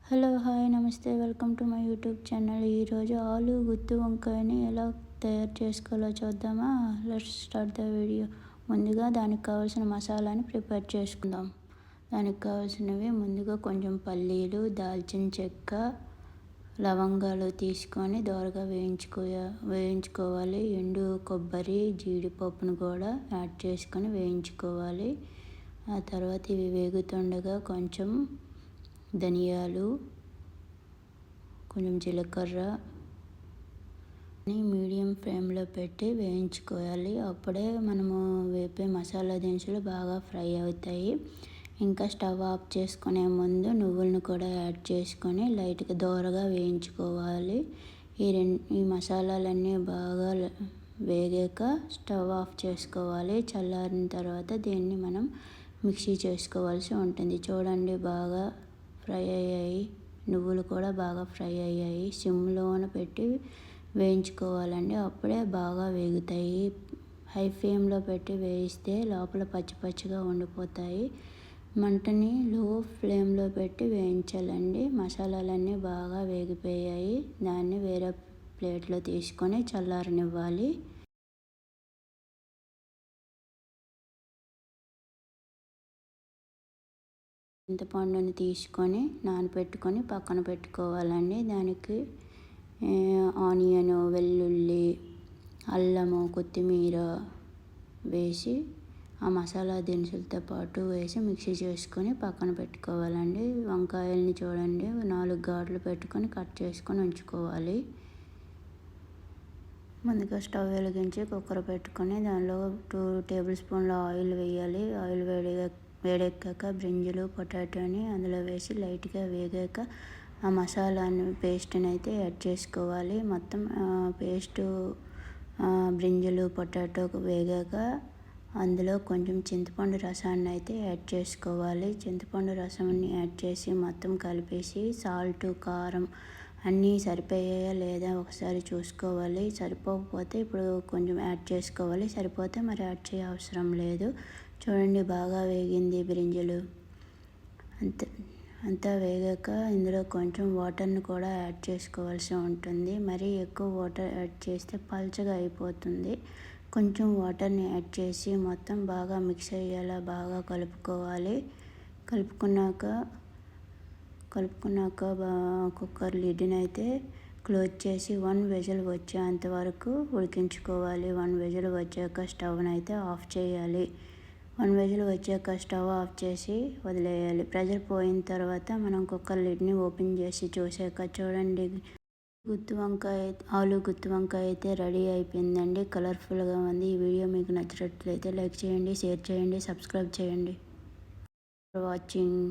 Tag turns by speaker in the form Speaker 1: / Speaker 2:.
Speaker 1: Hello hi నమస్తే welcome to my YouTube channel. ఈరోజు ఆలు గుత్తి వంకాయని ఎలా తయారు చేసుకోవాలో చూద్దామా. Let's start the video. ముందుగా దానికి కావాల్సిన మసాలాని ప్రిపేర్ చేసుకుందాం. దానికి కావాల్సినవి ముందుగా కొంచెం పల్లీలు, దాల్చిన చెక్క, లవంగాలు తీసుకొని దోరగా వేయించుకోవాలి. ఎండు కొబ్బరి, జీడిపప్పును కూడా యాడ్ చేసుకొని వేయించుకోవాలి. ఆ తర్వాత ఇవి వేగుతుండగా కొంచెం ధనియాలు, కొంచెం జీలకర్ర మీడియం ఫ్లేమ్లో పెట్టి వేయించుకోవాలి. అప్పుడే మనము వేపే మసాలా దినుసులు బాగా ఫ్రై అవుతాయి. ఇంకా స్టవ్ ఆఫ్ చేసుకునే ముందు నువ్వులను కూడా యాడ్ చేసుకొని లైట్గా దోరగా వేయించుకోవాలి. ఈ మసాలాలన్నీ బాగా వేగాక స్టవ్ ఆఫ్ చేసుకోవాలి. చల్లారిన తర్వాత దీన్ని మనం మిక్సీ చేసుకోవాల్సి ఉంటుంది. చూడండి, బాగా ఫ్రై అయ్యాయి. నువ్వులు కూడా బాగా ఫ్రై అయ్యాయి. సిమ్లోన పెట్టి వేయించుకోవాలండి, అప్పుడే బాగా వేగుతాయి. హై ఫ్లేమ్లో పెట్టి వేయిస్తే లోపల పచ్చి పచ్చిగా ఉండిపోతాయి. మంటని లో ఫ్లేమ్లో పెట్టి వేయించాలండి. మసాలాలన్నీ బాగా వేగిపోయాయి. దాన్ని వేరే ప్లేట్లో తీసుకొని చల్లారనివ్వాలి. చింతపండుని తీసుకొని నానబెట్టుకొని పక్కన పెట్టుకోవాలండి. దానికి ఆనియన్, వెల్లుల్లి, అల్లము, కొత్తిమీర వేసి ఆ మసాలా దినుసులతో పాటు వేసి మిక్సీ చేసుకొని పక్కన పెట్టుకోవాలండి. వంకాయల్ని చూడండి 4 ఘాట్లు పెట్టుకొని కట్ చేసుకొని ఉంచుకోవాలి. ముందుగా స్టవ్ వెలిగించి కుక్కర్ పెట్టుకొని దానిలో 2 టేబుల్ స్పూన్ల ఆయిల్ వేయాలి. ఆయిల్ వేడెక్కాక బ్రింజలు, పొటాటోని అందులో వేసి లైట్గా వేగాక ఆ మసాలాను పేస్ట్ని అయితే యాడ్ చేసుకోవాలి. మొత్తం పేస్టు బ్రింజలు, పొటాటో వేగాక అందులో కొంచెం చింతపండు రసాన్ని అయితే యాడ్ చేసుకోవాలి. చింతపండు రసాన్ని యాడ్ చేసి మొత్తం కలిపేసి సాల్ట్, కారం అన్నీ సరిపోయాయా లేదా ఒకసారి చూసుకోవాలి. సరిపోకపోతే ఇప్పుడు కొంచెం యాడ్ చేసుకోవాలి. సరిపోతే మరి యాడ్ చేయ అవసరం లేదు. చూడండి, బాగా వేగింది బ్రింజలు. అంతా వేగాక ఇందులో కొంచెం వాటర్ని కూడా యాడ్ చేసుకోవాల్సి ఉంటుంది. మరీ ఎక్కువ వాటర్ యాడ్ చేస్తే పల్చగా అయిపోతుంది. కొంచెం వాటర్ని యాడ్ చేసి మొత్తం బాగా మిక్స్ అయ్యేలా బాగా కలుపుకోవాలి. కలుపుకున్నాక కుక్కర్ లిడ్ని అయితే క్లోజ్ చేసి 1 విజిల్ వచ్చేంత వరకు ఉడికించుకోవాలి. 1 విజిల్ వచ్చాక స్టవ్ని అయితే ఆఫ్ చేయాలి. 1 విజిల్ వచ్చాక స్టవ్ ఆఫ్ చేసి వదిలేయాలి. ప్రెషర్ పోయిన తర్వాత మనం కుక్కర్ లిడ్ని ఓపెన్ చేసి చూసాక చూడండి, ఆలు గుత్తి వంకాయ అయితే రెడీ అయిపోయిందండి. కలర్ఫుల్గా ఉంది. ఈ వీడియో మీకు నచ్చినట్లయితే లైక్ చేయండి, షేర్ చేయండి, సబ్స్క్రైబ్ చేయండి. For watching.